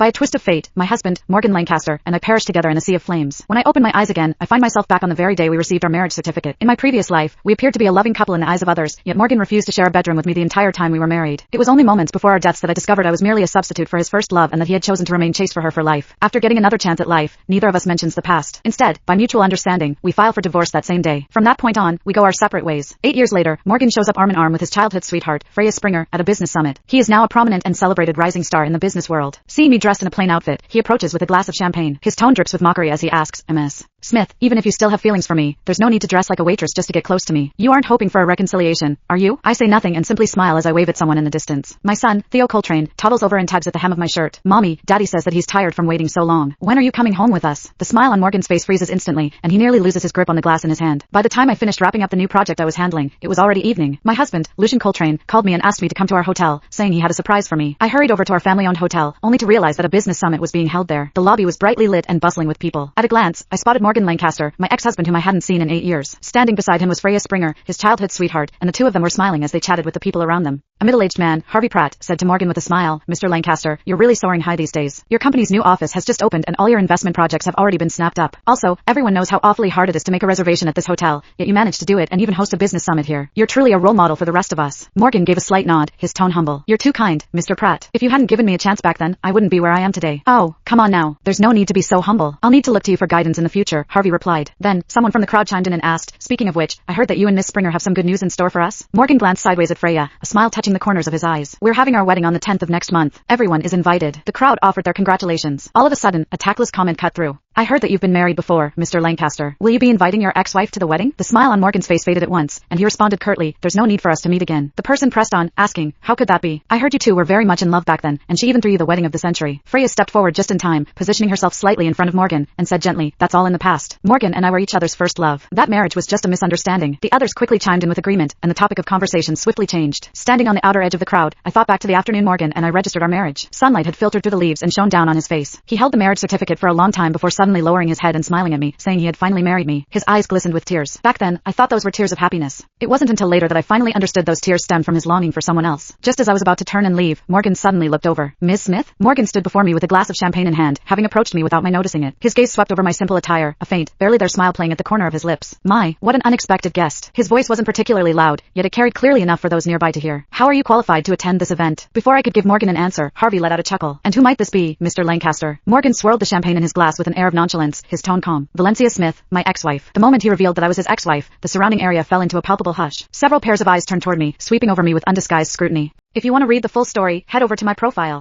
By a twist of fate, my husband, Morgan Lancaster, and I perished together in a sea of flames. When I open my eyes again, I find myself back on the very day we received our marriage certificate. In my previous life, we appeared to be a loving couple in the eyes of others, yet Morgan refused to share a bedroom with me the entire time we were married. It was only moments before our deaths that I discovered I was merely a substitute for his first love and that he had chosen to remain chaste for her for life. After getting another chance at life, neither of us mentions the past. Instead, by mutual understanding, we file for divorce that same day. From that point on, we go our separate ways. 8 years later, Morgan shows up arm in arm with his childhood sweetheart, Freya Springer, at a business summit. He is now a prominent and celebrated rising star in the business world. Seeing me dressed in a plain outfit, he approaches with a glass of champagne. His tone drips with mockery as he asks, Ms. Smith, even if you still have feelings for me, there's no need to dress like a waitress just to get close to me. You aren't hoping for a reconciliation, are you? I say nothing and simply smile as I wave at someone in the distance. My son, Theo Coltrane, toddles over and tugs at the hem of my shirt. Mommy, Daddy says that he's tired from waiting so long. When are you coming home with us? The smile on Morgan's face freezes instantly, and he nearly loses his grip on the glass in his hand. By the time I finished wrapping up the new project I was handling, it was already evening. My husband, Lucian Coltrane, called me and asked me to come to our hotel, saying he had a surprise for me. I hurried over to our family-owned hotel, only to realize that a business summit was being held there. The lobby was brightly lit and bustling with people. At a glance, I spotted Morgan Lancaster, my ex-husband whom I hadn't seen in 8 years. Standing beside him was Freya Springer, his childhood sweetheart, and the two of them were smiling as they chatted with the people around them. A middle-aged man, Harvey Pratt, said to Morgan with a smile, Mr. Lancaster, you're really soaring high these days. Your company's new office has just opened and all your investment projects have already been snapped up. Also, everyone knows how awfully hard it is to make a reservation at this hotel, yet you managed to do it and even host a business summit here. You're truly a role model for the rest of us. Morgan gave a slight nod, his tone humble. You're too kind, Mr. Pratt. If you hadn't given me a chance back then, I wouldn't be where I am today. Oh, come on now. There's no need to be so humble. I'll need to look to you for guidance in the future, Harvey replied. Then, someone from the crowd chimed in and asked, speaking of which, I heard that you and Miss Springer have some good news in store for us? Morgan glanced sideways at Freya, a smile touching the corners of his eyes. We're having our wedding on the 10th of next month. Everyone is invited. The crowd offered their congratulations. All of a sudden, a tactless comment cut through. I heard that you've been married before, Mr. Lancaster. Will you be inviting your ex-wife to the wedding? The smile on Morgan's face faded at once, and he responded curtly, there's no need for us to meet again. The person pressed on, asking, how could that be? I heard you two were very much in love back then, and she even threw you the wedding of the century. Freya stepped forward just in time, positioning herself slightly in front of Morgan, and said gently, that's all in the past. Morgan and I were each other's first love. That marriage was just a misunderstanding. The others quickly chimed in with agreement, and the topic of conversation swiftly changed. Standing on the outer edge of the crowd, I thought back to the afternoon Morgan and I registered our marriage. Sunlight had filtered through the leaves and shone down on his face. He held the marriage certificate for a long time before suddenly lowering his head and smiling at me, saying he had finally married me. His eyes glistened with tears. Back then, I thought those were tears of happiness. It wasn't until later that I finally understood those tears stemmed from his longing for someone else. Just as I was about to turn and leave, Morgan suddenly looked over. Ms. Smith? Morgan stood before me with a glass of champagne in hand, having approached me without my noticing it. His gaze swept over my simple attire, a faint, barely there smile playing at the corner of his lips. My, what an unexpected guest. His voice wasn't particularly loud, yet it carried clearly enough for those nearby to hear. How are you qualified to attend this event? Before I could give Morgan an answer, Harvey let out a chuckle. And who might this be, Mr. Lancaster? Morgan swirled the champagne in his glass with an air of nonchalance, his tone calm. Valencia Smith, my ex-wife. The moment he revealed that I was his ex-wife, the surrounding area fell into a palpable hush. Several pairs of eyes turned toward me, sweeping over me with undisguised scrutiny. If you want to read the full story, head over to my profile.